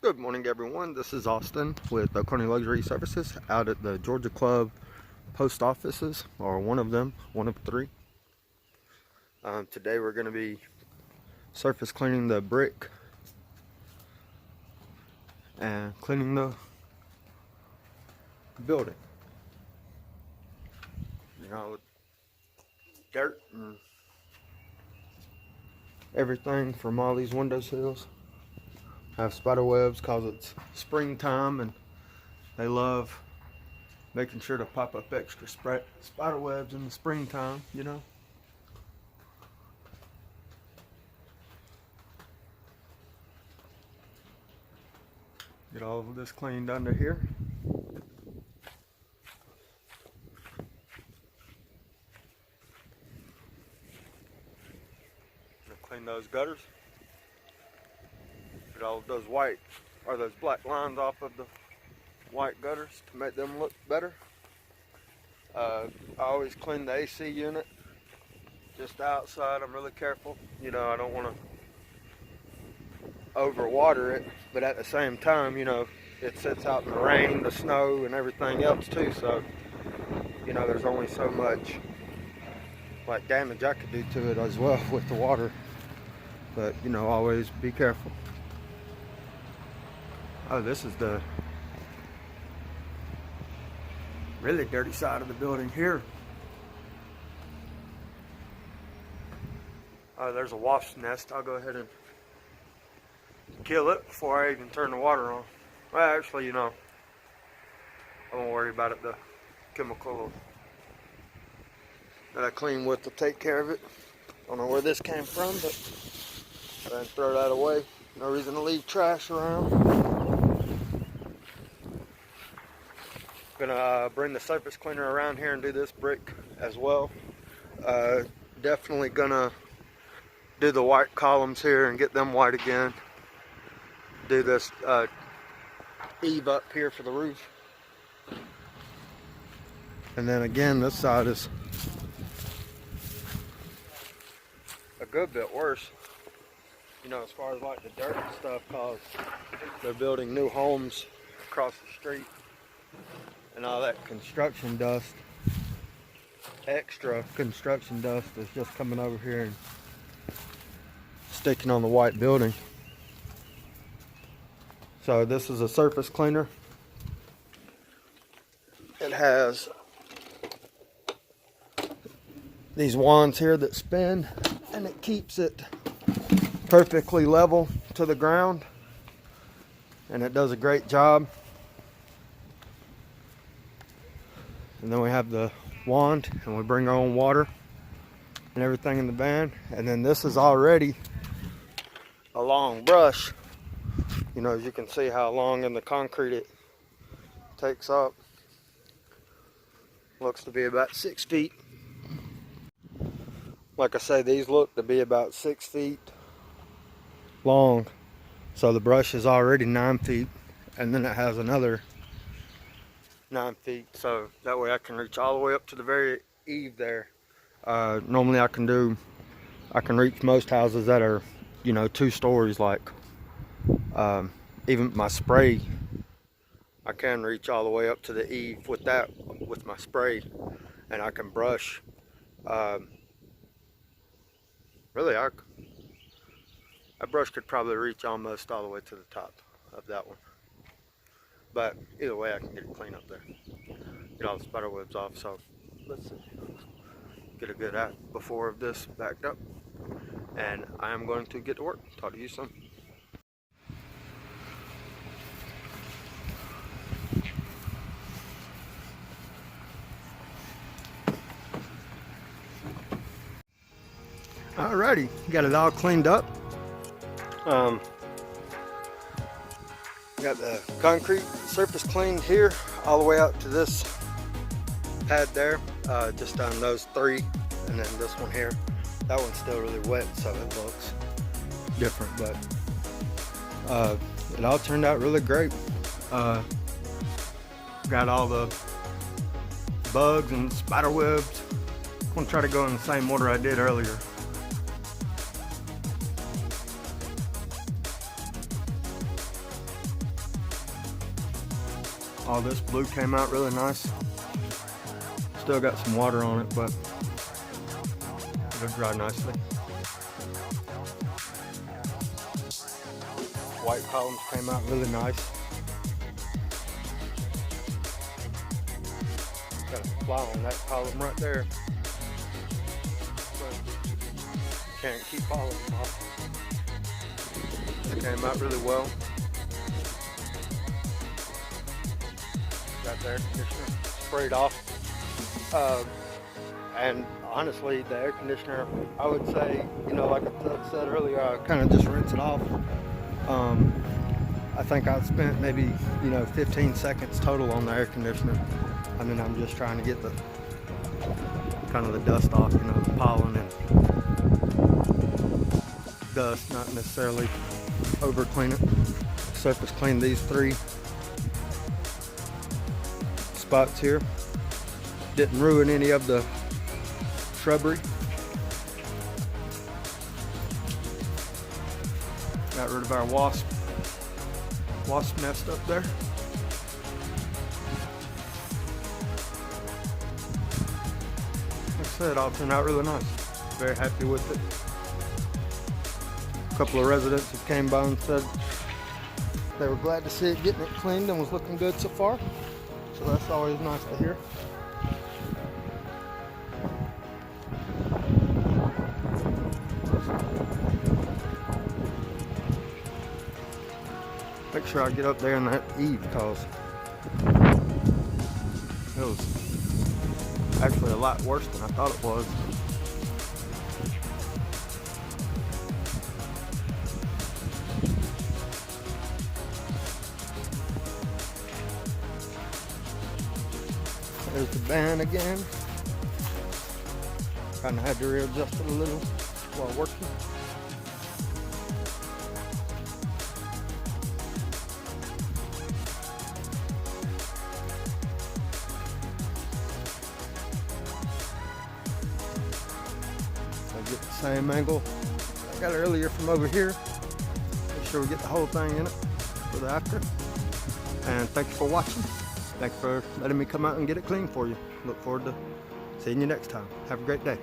Good morning, everyone. This is Austin with Oconee Luxury Services out at the Georgia Club post offices, or one of them, one of three. Today we're going to be surface cleaning the brick and cleaning the building. You know, dirt and everything from all these windowsills have spider webs because it's springtime and they love making sure to pop up extra spider webs in the springtime, you know. Get all of this cleaned under here. Clean those gutters. Get all of those white or those black lines off of the white gutters to make them look better. I always clean the AC unit just outside. I'm really careful. You know, I don't want to overwater it, but at the same time, you know, it sits out in the rain, the snow, and everything else too. So, you know, there's only so much like damage I could do to it as well with the water. But, you know, always be careful. Oh, this is the really dirty side of the building here. Oh, there's a wasp's nest. I'll go ahead and kill it before I even turn the water on. Well, actually, you know, I won't worry about it. The chemical that I clean with will take care of it. Don't know where this came from, but go ahead and throw that away. No reason to leave trash around. Gonna bring the surface cleaner around here and do this brick as well. Definitely gonna do the white columns here and get them white again. Do this eave up here for the roof. And then again, this side is a good bit worse, you know, as far as like the dirt and stuff, cause they're building new homes across the street. And all that construction dust, extra construction dust, is just coming over here and sticking on the white building. So this is a surface cleaner. It has these wands here that spin, and it keeps it perfectly level to the ground, and it does a great job. And then we have the wand, and we bring our own water and everything in the van. And then this is already a long brush. You know, as you can see how long in the concrete it takes up. Looks to be about 6 feet. Like I say, these look to be about 6 feet long. So the brush is already 9 feet, and then it has another 9 feet, so that way I can reach all the way up to the very eave there. Normally I can reach most houses that are, you know, 2 stories. Like even my spray, I can reach all the way up to the eave with my spray, and I can brush. Really, that brush could probably reach almost all the way to the top of that one. But either way, I can get it clean up there. Get all the spider webs off. So let's get a good before of this backed up. And I am going to get to work. Talk to you soon. Alrighty, got it all cleaned up. Got the concrete surface cleaned here all the way out to this pad there, just on those 3, and then this one here. That one's still really wet, so it looks different, but it all turned out really great. Got all the bugs and spider webs. I'm gonna try to go in the same order I did earlier. All this blue came out really nice. Still got some water on it, but it'll dry nicely. White columns came out really nice. Got a fly on that column right there. But can't keep all of them off. It came out really well. Got the air conditioner sprayed off. And honestly, the air conditioner, I would say, you know, like I said earlier, I kind of just rinse it off. I think I spent maybe, 15 seconds total on the air conditioner. I mean, I'm just trying to get the kind of the dust off, the pollen and dust, not necessarily over clean it. Surface clean these 3 spots here. Didn't ruin any of the shrubbery. Got rid of our wasp nest up there. Like I said, all turned out really nice. Very happy with it. A couple of residents that came by and said they were glad to see it getting it cleaned and was looking good so far. So that's always nice to hear. Make sure I get up there in that eave because it was actually a lot worse than I thought it was. There's the band again. Kind of had to readjust it a little while working. Get the same angle I got earlier from over here. Make sure we get the whole thing in it for the after. And thank you for watching. Thanks for letting me come out and get it clean for you. Look forward to seeing you next time. Have a great day.